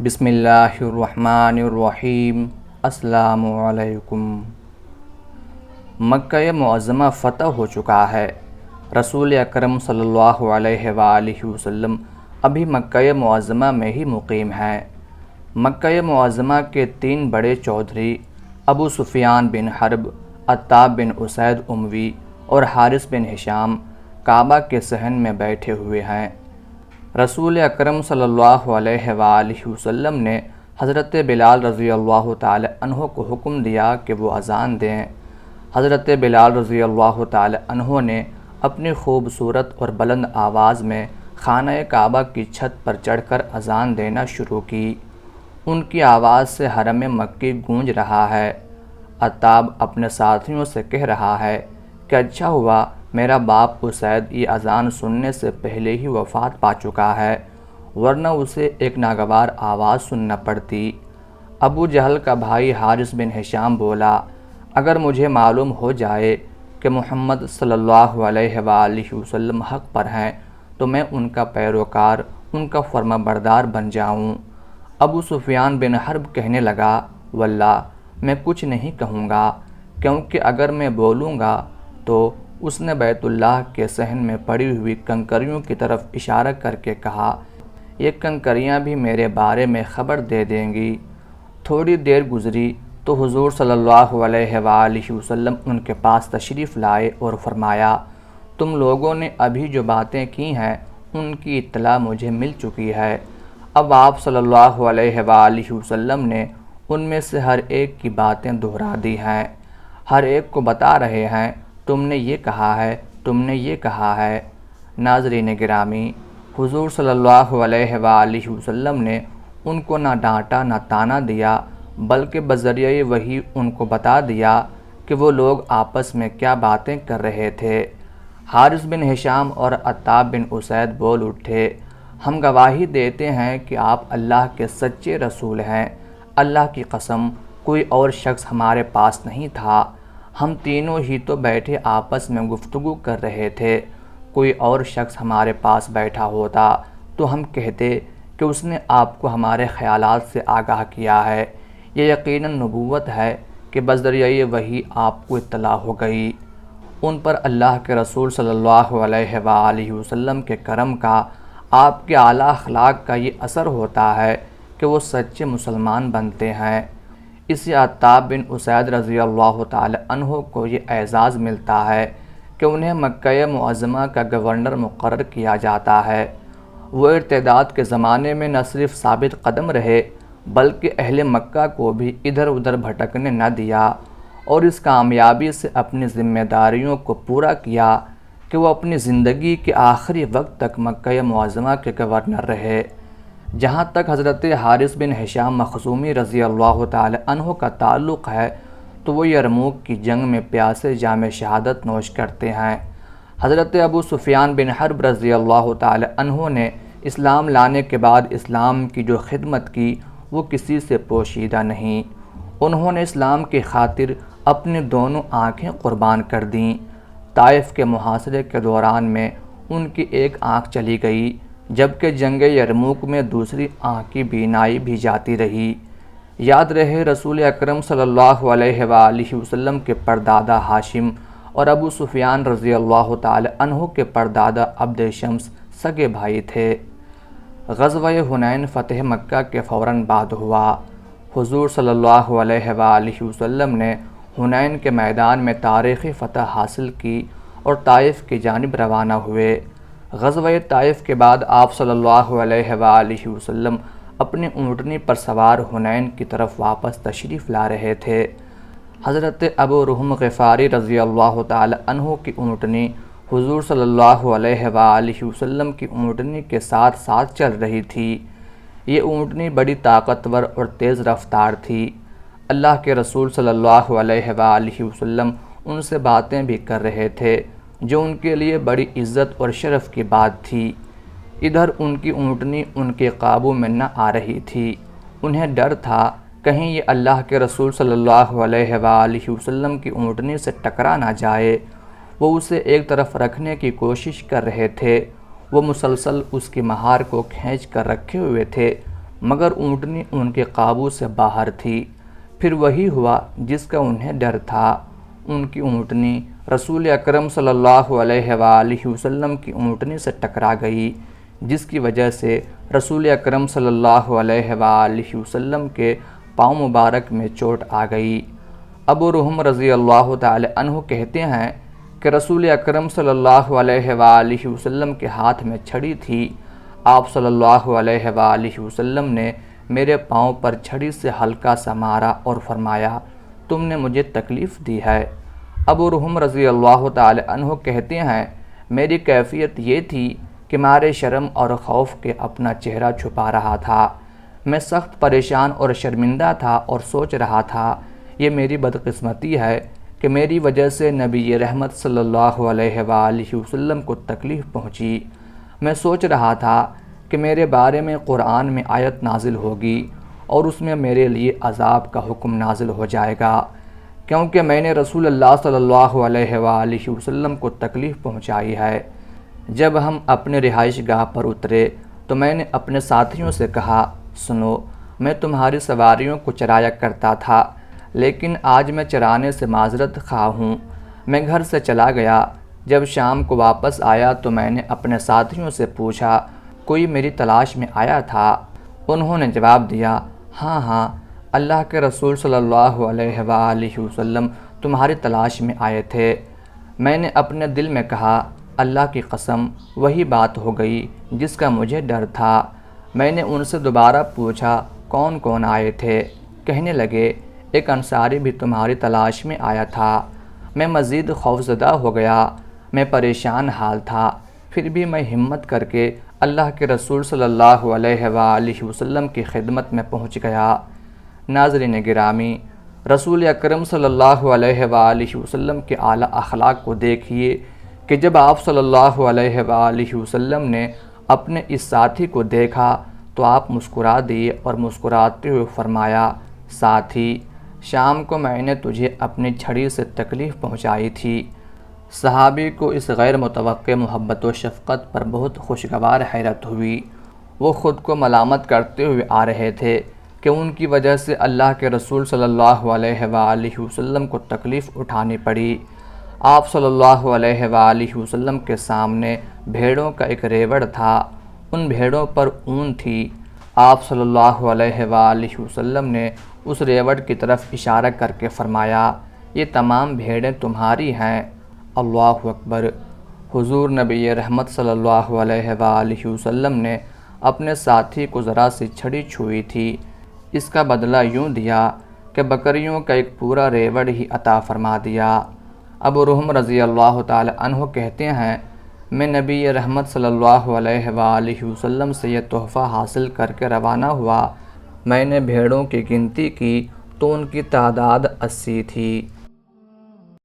بسم اللہ الرحمن الرحیم۔ السلام علیکم۔ مکہ معظمہ فتح ہو چکا ہے۔ رسول اکرم صلی اللہ علیہ وآلہ وسلم ابھی مکہ معظمہ میں ہی مقیم ہیں۔ مکہ معظمہ کے 3 بڑے چودھری ابو سفیان بن حرب، عتاب بن اسید اموی اور حارث بن ہشام کعبہ کے صحن میں بیٹھے ہوئے ہیں۔ رسول اکرم صلی اللہ علیہ وآلہ وسلم نے حضرت بلال رضی اللہ تعالی عنہ کو حکم دیا کہ وہ اذان دیں۔ حضرت بلال رضی اللہ تعالی عنہ نے اپنی خوبصورت اور بلند آواز میں خانہ کعبہ کی چھت پر چڑھ کر اذان دینا شروع کی۔ ان کی آواز سے حرم مکی گونج رہا ہے۔ عتاب اپنے ساتھیوں سے کہہ رہا ہے کہ اچھا ہوا میرا باپ اسید یہ اذان سننے سے پہلے ہی وفات پا چکا ہے، ورنہ اسے ایک ناگوار آواز سننا پڑتی۔ ابو جہل کا بھائی حارث بن ہشام بولا، اگر مجھے معلوم ہو جائے کہ محمد صلی اللہ علیہ وآلہ وسلم حق پر ہیں تو میں ان کا پیروکار، ان کا فرما بردار بن جاؤں۔ ابو سفیان بن حرب کہنے لگا، واللہ میں کچھ نہیں کہوں گا، کیونکہ اگر میں بولوں گا تو اس نے بیت اللہ کے صحن میں پڑی ہوئی کنکریوں کی طرف اشارہ کر کے کہا، یہ کنکریاں بھی میرے بارے میں خبر دے دیں گی۔ تھوڑی دیر گزری تو حضور صلی اللہ علیہ وآلہ وسلم ان کے پاس تشریف لائے اور فرمایا، تم لوگوں نے ابھی جو باتیں کی ہیں ان کی اطلاع مجھے مل چکی ہے۔ اب آپ صلی اللہ علیہ وآلہ وسلم نے ان میں سے ہر ایک کی باتیں دہرا دی ہیں، ہر ایک کو بتا رہے ہیں تم نے یہ کہا ہے، تم نے یہ کہا ہے۔ ناظرین گرامی، حضور صلی اللہ علیہ وآلہ وسلم نے ان کو نہ ڈانٹا نہ تانا دیا، بلکہ بذریعہ وحی ان کو بتا دیا کہ وہ لوگ آپس میں کیا باتیں کر رہے تھے۔ حارث بن ہشام اور عتاب بن اسید بول اٹھے، ہم گواہی دیتے ہیں کہ آپ اللہ کے سچے رسول ہیں۔ اللہ کی قسم کوئی اور شخص ہمارے پاس نہیں تھا، ہم تینوں ہی تو بیٹھے آپس میں گفتگو کر رہے تھے، کوئی اور شخص ہمارے پاس بیٹھا ہوتا تو ہم کہتے کہ اس نے آپ کو ہمارے خیالات سے آگاہ کیا ہے، یہ یقیناً نبوت ہے کہ بذریعہ وحی آپ کو اطلاع ہو گئی۔ ان پر اللہ کے رسول صلی اللہ علیہ وآلہ وسلم کے کرم کا، آپ کے اعلیٰ اخلاق کا یہ اثر ہوتا ہے کہ وہ سچے مسلمان بنتے ہیں۔ اسی عتاب بن اسید رضی اللہ تعالی عنہ کو یہ اعزاز ملتا ہے کہ انہیں مکہ معظمہ کا گورنر مقرر کیا جاتا ہے۔ وہ ارتداد کے زمانے میں نہ صرف ثابت قدم رہے بلکہ اہل مکہ کو بھی ادھر ادھر بھٹکنے نہ دیا، اور اس کامیابی سے اپنی ذمہ داریوں کو پورا کیا کہ وہ اپنی زندگی کے آخری وقت تک مکہ معظمہ کے گورنر رہے۔ جہاں تک حضرت حارث بن ہشام مخزومی رضی اللہ تعالی عنہ کا تعلق ہے تو وہ یرموک کی جنگ میں پیاسے جام شہادت نوش کرتے ہیں۔ حضرت ابو سفیان بن حرب رضی اللہ تعالی عنہ نے اسلام لانے کے بعد اسلام کی جو خدمت کی وہ کسی سے پوشیدہ نہیں۔ انہوں نے اسلام کی خاطر اپنی دونوں آنکھیں قربان کر دیں۔ طائف کے محاصرے کے دوران میں ان کی ایک آنکھ چلی گئی، جبکہ جنگ یرموک میں دوسری آنکھ کی بینائی بھی جاتی رہی۔ یاد رہے رسول اکرم صلی اللہ علیہ وآلہ وسلم کے پردادا ہاشم اور ابو سفیان رضی اللہ تعالی عنہ کے پردادا عبد شمس سگے بھائی تھے۔ غزوہ حنین فتح مکہ کے فوراً بعد ہوا۔ حضور صلی اللہ علیہ وآلہ وسلم نے حنین کے میدان میں تاریخی فتح حاصل کی اور طائف کی جانب روانہ ہوئے۔ غزوہ طائف کے بعد آپ صلی اللہ علیہ وآلہ وسلم اپنی اونٹنی پر سوار حنین کی طرف واپس تشریف لا رہے تھے۔ حضرت ابو رحم غفاری رضی اللہ تعالی عنہ کی اونٹنی حضور صلی اللہ علیہ وآلہ وسلم کی اونٹنی کے ساتھ ساتھ چل رہی تھی۔ یہ اونٹنی بڑی طاقتور اور تیز رفتار تھی۔ اللہ کے رسول صلی اللہ علیہ وآلہ وسلم ان سے باتیں بھی کر رہے تھے جو ان کے لیے بڑی عزت اور شرف کی بات تھی۔ ادھر ان کی اونٹنی ان کے قابو میں نہ آ رہی تھی۔ انہیں ڈر تھا کہیں یہ اللہ کے رسول صلی اللہ علیہ وآلہ وسلم کی اونٹنی سے ٹکرا نہ جائے۔ وہ اسے ایک طرف رکھنے کی کوشش کر رہے تھے، وہ مسلسل اس کی مہار کو کھینچ کر رکھے ہوئے تھے مگر اونٹنی ان کے قابو سے باہر تھی۔ پھر وہی ہوا جس کا انہیں ڈر تھا، ان کی اونٹنی رسول اکرم صلی اللہ علیہ وآلہ وسلم کی اونٹنی سے ٹکرا گئی، جس کی وجہ سے رسول اکرم صلی اللہ علیہ وآلہ وسلم کے پاؤں مبارک میں چوٹ آ گئی۔ ابو رحم رضی اللہ تعالی عنہ کہتے ہیں کہ رسول اکرم صلی اللہ علیہ وآلہ وسلم کے ہاتھ میں چھڑی تھی۔ آپ صلی اللہ علیہ وآلہ وسلم نے میرے پاؤں پر چھڑی سے ہلکا سا مارا اور فرمایا، تم نے مجھے تکلیف دی ہے۔ ابو رحم رضی اللہ تعالی عنہ کہتے ہیں میری کیفیت یہ تھی کہ مارے شرم اور خوف کے اپنا چہرہ چھپا رہا تھا۔ میں سخت پریشان اور شرمندہ تھا اور سوچ رہا تھا یہ میری بدقسمتی ہے کہ میری وجہ سے نبی رحمت صلی اللہ علیہ وآلہ وسلم کو تکلیف پہنچی۔ میں سوچ رہا تھا کہ میرے بارے میں قرآن میں آیت نازل ہوگی اور اس میں میرے لیے عذاب کا حکم نازل ہو جائے گا، کیونکہ میں نے رسول اللہ صلی اللہ علیہ وآلہ وسلم کو تکلیف پہنچائی ہے۔ جب ہم اپنے رہائش گاہ پر اترے تو میں نے اپنے ساتھیوں سے کہا، سنو، میں تمہاری سواریوں کو چرایا کرتا تھا، لیکن آج میں چرانے سے معذرت خواہ ہوں۔ میں گھر سے چلا گیا۔ جب شام کو واپس آیا تو میں نے اپنے ساتھیوں سے پوچھا، کوئی میری تلاش میں آیا تھا؟ انہوں نے جواب دیا، ہاں ہاں، اللہ کے رسول صلی اللہ علیہ وآلہ وسلم تمہاری تلاش میں آئے تھے۔ میں نے اپنے دل میں کہا، اللہ کی قسم، وہی بات ہو گئی جس کا مجھے ڈر تھا۔ میں نے ان سے دوبارہ پوچھا، کون کون آئے تھے؟ کہنے لگے، ایک انصاری بھی تمہاری تلاش میں آیا تھا۔ میں مزید خوفزدہ ہو گیا۔ میں پریشان حال تھا، پھر بھی میں ہمت کر کے اللہ کے رسول صلی اللہ علیہ وآلہ وسلم کی خدمت میں پہنچ گیا۔ ناظرین گرامی، رسول اکرم صلی اللہ علیہ وآلہ وسلم کے اعلیٰ اخلاق کو دیکھیے کہ جب آپ صلی اللہ علیہ وآلہ وسلم نے اپنے اس ساتھی کو دیکھا تو آپ مسکرا دیے اور مسکراتے ہوئے فرمایا، ساتھی، شام کو میں نے تجھے اپنی چھڑی سے تکلیف پہنچائی تھی۔ صحابی کو اس غیر متوقع محبت و شفقت پر بہت خوشگوار حیرت ہوئی۔ وہ خود کو ملامت کرتے ہوئے آ رہے تھے کہ ان کی وجہ سے اللہ کے رسول صلی اللہ علیہ وآلہ وسلم کو تکلیف اٹھانی پڑی۔ آپ صلی اللہ علیہ وآلہ وسلم کے سامنے بھیڑوں کا ایک ریوڑ تھا، ان بھیڑوں پر اون تھی۔ آپ صلی اللہ علیہ وآلہ وسلم نے اس ریوڑ کی طرف اشارہ کر کے فرمایا، یہ تمام بھیڑیں تمہاری ہیں۔ اللہ اکبر۔ حضور نبی رحمت صلی اللہ علیہ وآلہ وسلم نے اپنے ساتھی کو ذرا سی چھڑی چھوئی تھی، اس کا بدلہ یوں دیا کہ بکریوں کا ایک پورا ریوڑ ہی عطا فرما دیا۔ ابو رحم رضی اللہ تعالی عنہ کہتے ہیں میں نبی رحمت صلی اللہ علیہ وآلہ وسلم سے یہ تحفہ حاصل کر کے روانہ ہوا۔ میں نے بھیڑوں کی گنتی کی تو ان کی تعداد 80 تھی۔